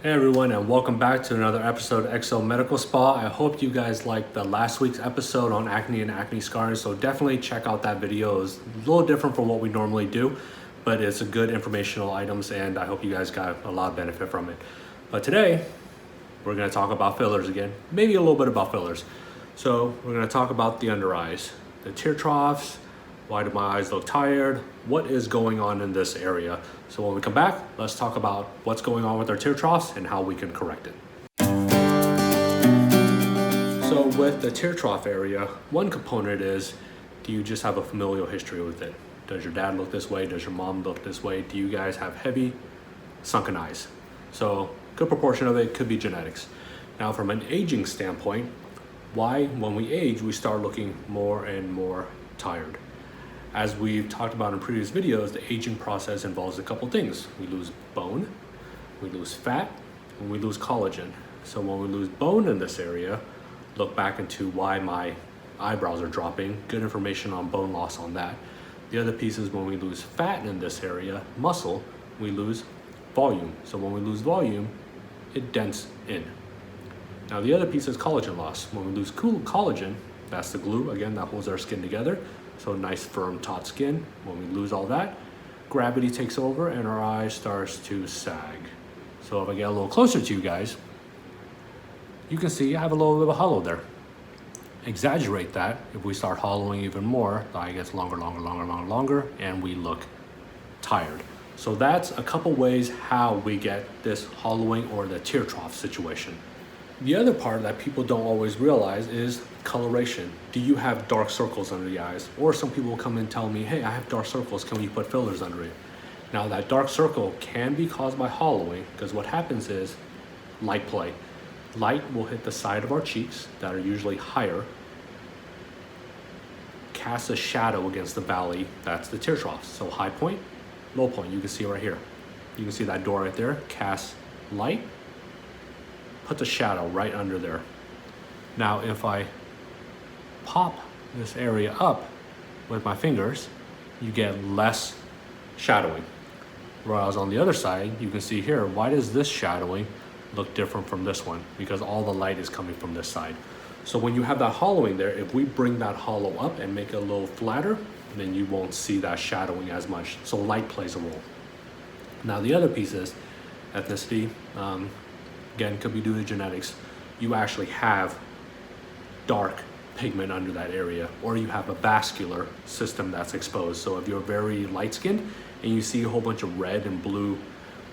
Hey everyone, and welcome back to another episode of XO Medical Spa. I hope you guys liked the last week's episode on acne and acne scarring, so definitely check out that video. It's a little different from what we normally do, but it's a good informational items, and I hope you guys got a lot of benefit from it. But today, we're going to talk about fillers again, maybe a little bit about fillers. So we're going to talk about the under eyes, the tear troughs. Why do my eyes look tired? What is going on in this area? So when we come back, let's talk about what's going on with our tear troughs and how we can correct it. So with the tear trough area, one component is, do you just have a familial history with it? Does your dad look this way? Does your mom look this way? Do you guys have heavy sunken eyes? So a good proportion of it could be genetics. Now from an aging standpoint, why when we age, we start looking more and more tired? As we've talked about in previous videos, the aging process involves a couple things. We lose bone, we lose fat, and we lose collagen. So when we lose bone in this area, look back into why my eyebrows are dropping. Good information on bone loss on that. The other piece is when we lose fat in this area, muscle, we lose volume. So when we lose volume, it dents in. Now the other piece is collagen loss. When we lose collagen, that's the glue, again, that holds our skin together. So nice, firm, taut skin. When we lose all that, gravity takes over and our eye starts to sag. So if I get a little closer to you guys, you can see I have a little bit of a hollow there. Exaggerate that. If we start hollowing even more, the eye gets longer, and we look tired. So that's a couple ways how we get this hollowing or the tear trough situation. The other part that people don't always realize is coloration. Do you have dark circles under the eyes? Or some people will come and tell me, hey, I have dark circles, can we put fillers under it? Now that dark circle can be caused by hollowing, because what happens is light play. Light will hit the side of our cheeks that are usually higher, cast a shadow against the valley, that's the tear trough. So high point, low point, you can see right here. You can see that door right there, cast light, put the shadow right under there. Now if I pop this area up with my fingers, you get less shadowing. Whereas on the other side, you can see here, why does this shadowing look different from this one? Because all the light is coming from this side. So when you have that hollowing there, if we bring that hollow up and make it a little flatter, then you won't see that shadowing as much. So light plays a role. Now the other piece is ethnicity. Again, could be due to genetics. You actually have dark pigment under that area, or you have a vascular system that's exposed. So if you're very light-skinned and you see a whole bunch of red and blue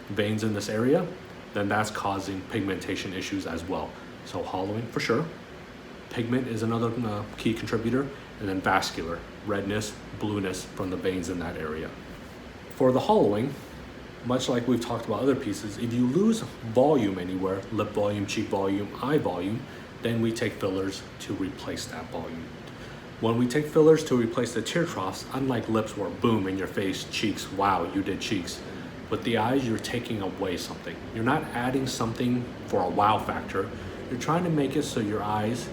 veins in this area, then that's causing pigmentation issues as well. So hollowing for sure. Pigment is another key contributor, and then vascular, redness, blueness from the veins in that area. For the hollowing, much like we've talked about other pieces, if you lose volume anywhere, lip volume, cheek volume, eye volume, then we take fillers to replace that volume. When we take fillers to replace the tear troughs, unlike lips where boom in your face, cheeks, wow, you did cheeks. With the eyes, you're taking away something. You're not adding something for a wow factor. You're trying to make it so your eyes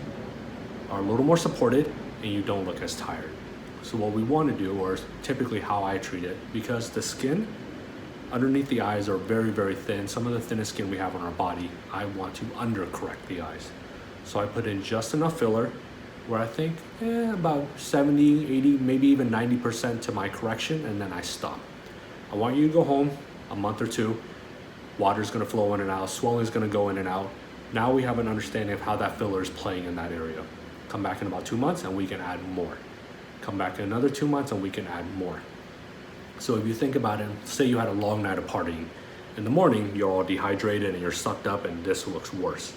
are a little more supported and you don't look as tired. So what we want to do, or typically how I treat it, because the skin underneath the eyes are very, very thin, some of the thinnest skin we have on our body, I want to undercorrect the eyes. So I put in just enough filler where I think about 70, 80, maybe even 90% to my correction, and then I stop. I want you to go home a month or two, water's gonna flow in and out, swelling's gonna go in and out. Now we have an understanding of how that filler is playing in that area. Come back in about 2 months and we can add more. Come back in another 2 months and we can add more. So if you think about it, say you had a long night of partying. In the morning, you're all dehydrated and you're sucked up and this looks worse.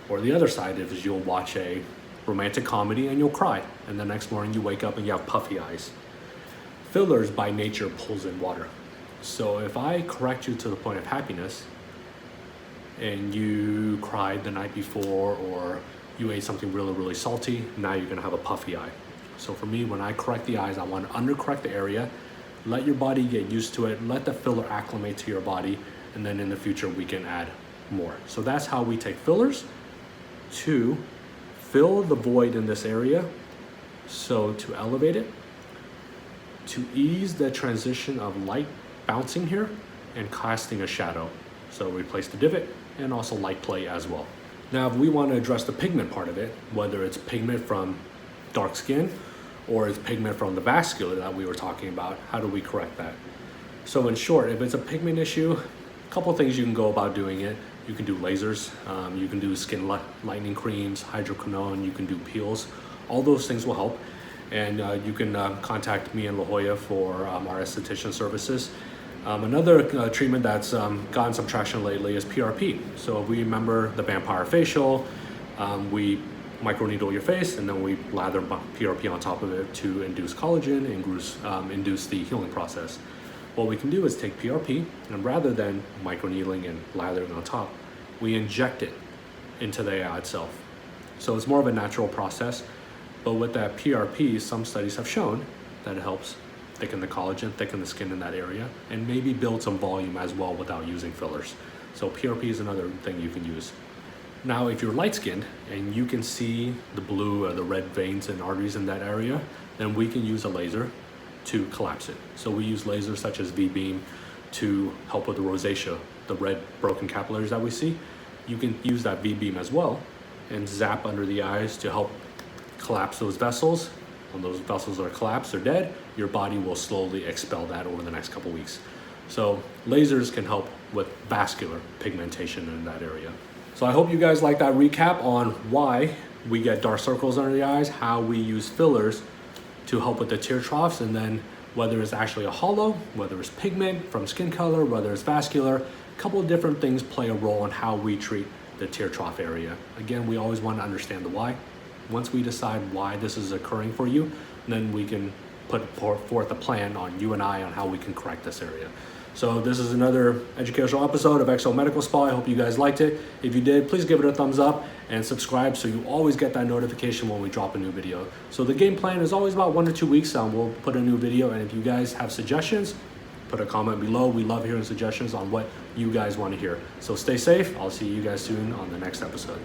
Or the other side is you'll watch a romantic comedy and you'll cry. And the next morning you wake up and you have puffy eyes. Fillers by nature pulls in water. So if I correct you to the point of happiness and you cried the night before or you ate something really, really salty, now you're gonna have a puffy eye. So for me, when I correct the eyes, I want to undercorrect the area, let your body get used to it, let the filler acclimate to your body, and then in the future we can add more. So that's how we take fillers to fill the void in this area. So to elevate it, to ease the transition of light bouncing here and casting a shadow. So replace the divot and also light play as well. Now, if we want to address the pigment part of it, whether it's pigment from dark skin or it's pigment from the vascular that we were talking about, how do we correct that? So in short, if it's a pigment issue, a couple things you can go about doing it. You can do lasers, you can do skin lightening creams, hydroquinone, you can do peels. All those things will help. And you can contact me in La Jolla for our esthetician services. Another treatment that's gotten some traction lately is PRP. So if we remember the vampire facial, we microneedle your face and then we lather PRP on top of it to induce collagen and induce the healing process. What we can do is take PRP and rather than microneedling and lathering on top, we inject it into the eye itself. So it's more of a natural process, but with that PRP, some studies have shown that it helps thicken the collagen, thicken the skin in that area, and maybe build some volume as well without using fillers. So PRP is another thing you can use. Now, if you're light-skinned and you can see the blue or the red veins and arteries in that area, then we can use a laser to collapse it. So we use lasers such as V-beam to help with the rosacea, the red broken capillaries that we see. You can use that V-beam as well and zap under the eyes to help collapse those vessels. When those vessels are collapsed or dead, your body will slowly expel that over the next couple weeks. So lasers can help with vascular pigmentation in that area. So I hope you guys like that recap on why we get dark circles under the eyes, how we use fillers to help with the tear troughs, and then whether it's actually a hollow, whether it's pigment from skin color, whether it's vascular, a couple of different things play a role in how we treat the tear trough area. Again, we always want to understand the why. Once we decide why this is occurring for you, then we can put forth a plan on you and I on how we can correct this area. So this is another educational episode of XO Medical Spa. I hope you guys liked it. If you did, please give it a thumbs up and subscribe so you always get that notification when we drop a new video. So the game plan is always about 1 to 2 weeks. We'll put a new video, and if you guys have suggestions, put a comment below. We love hearing suggestions on what you guys want to hear. So stay safe. I'll see you guys soon on the next episode.